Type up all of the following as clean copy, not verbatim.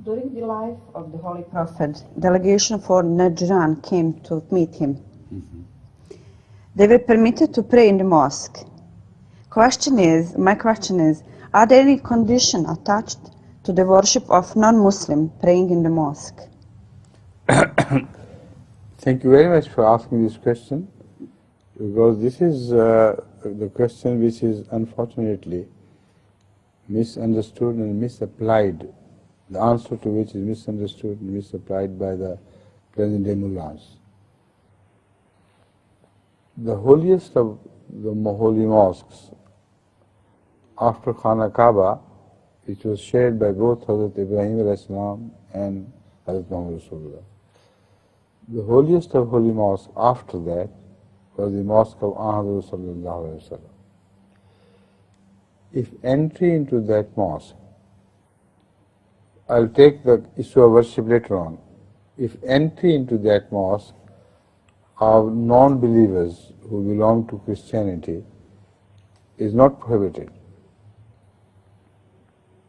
During the life of the Holy Prophet, delegation for Najran came to meet him. They were permitted to pray in the mosque. My question is, are there any conditions attached to the worship of non-Muslim praying in the mosque? Thank you very much for asking this question, because this is the question which is unfortunately misunderstood and misapplied, the answer to which is misunderstood and misapplied by the present-day mullahs. The holiest of the holy mosques after Khana Kaaba, which was shared by both Hazrat Ibrahim alayhi salam and Hazrat Muhammad Rasulullah. The holiest of holy mosques after that was the mosque of Ahmad sallallahu alayhi wa sallam. If entry into that mosque, I'll take the issue of worship later on. If entry into that mosque of non-believers who belong to Christianity is not prohibited,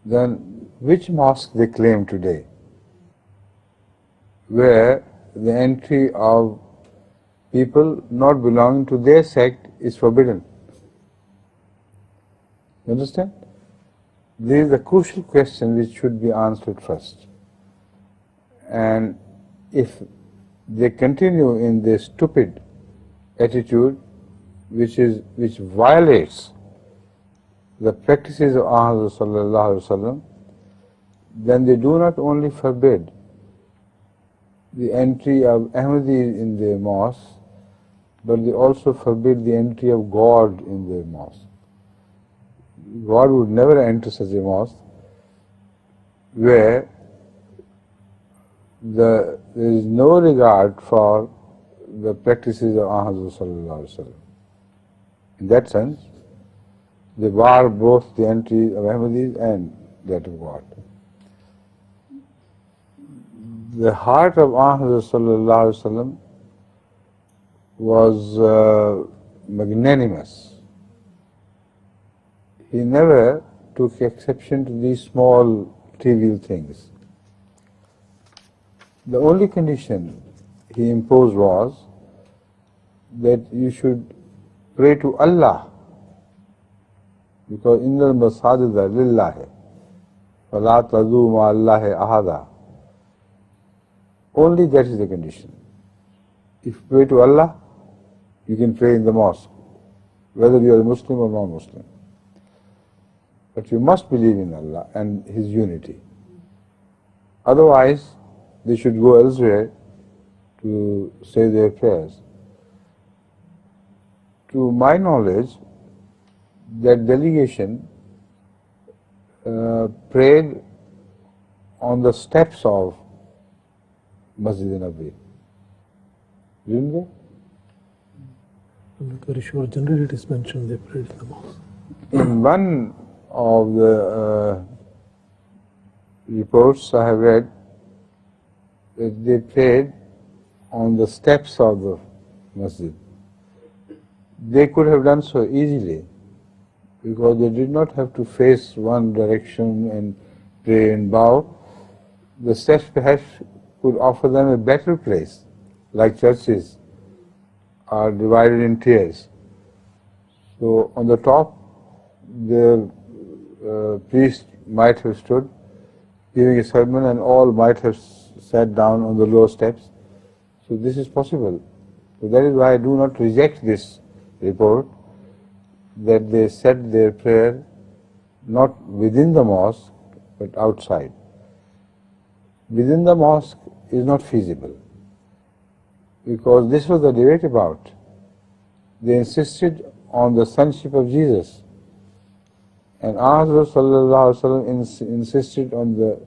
then which mosque they claim today, where the entry of people not belonging to their sect is forbidden? You understand? This is a crucial question which should be answered first. And if they continue in their stupid attitude, which violates the practices of Ahmad sallallahu alaihi wasallam, then they do not only forbid the entry of Ahmadis in their mosque, but they also forbid the entry of God in their mosque. God would never enter such a mosque where there is no regard for the practices of Ahmad sallallahu alaihi wasallam. In that sense, they bar both the entry of Ahmadis and that of God. The heart of Ahmad sallallahu alaihi wasallam was magnanimous. He never took exception to these small trivial things. The only condition he imposed was that you should pray to Allah, because innal masajida lillahi fala tad'u ma'a Allahi ahada. Only that is the condition. If you pray to Allah, you can pray in the mosque, whether you are a Muslim or non-Muslim. But you must believe in Allah and His unity. Otherwise, they should go elsewhere to say their prayers. To my knowledge, that delegation prayed on the steps of Masjid Nabi. Didn't they? I'm not very sure. Generally it is mentioned they prayed in the mosque. In one of the reports I have read, that they prayed on the steps of the masjid. They could have done so easily, because they did not have to face one direction and pray and bow. The steps perhaps could offer them a better place, like churches are divided in tiers. So on the top, the priest might have stood giving a sermon, and all might have sat down on the lower steps. So this is possible. So that is why I do not reject this report that they said their prayer not within the mosque but outside. Within the mosque is not feasible, because this was the debate about. They insisted on the sonship of Jesus, and Ahmad sallallahu alaihi wasallam insisted on the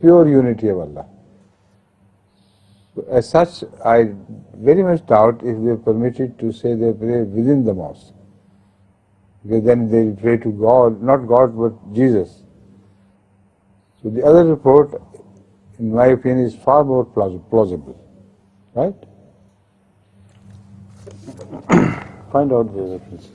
pure unity of Allah. So as such, I very much doubt if they are permitted to say their prayer within the mosque, because then they will pray to God, not God but Jesus. So the other report, in my opinion, is far more plausible, right? Find out the other, please.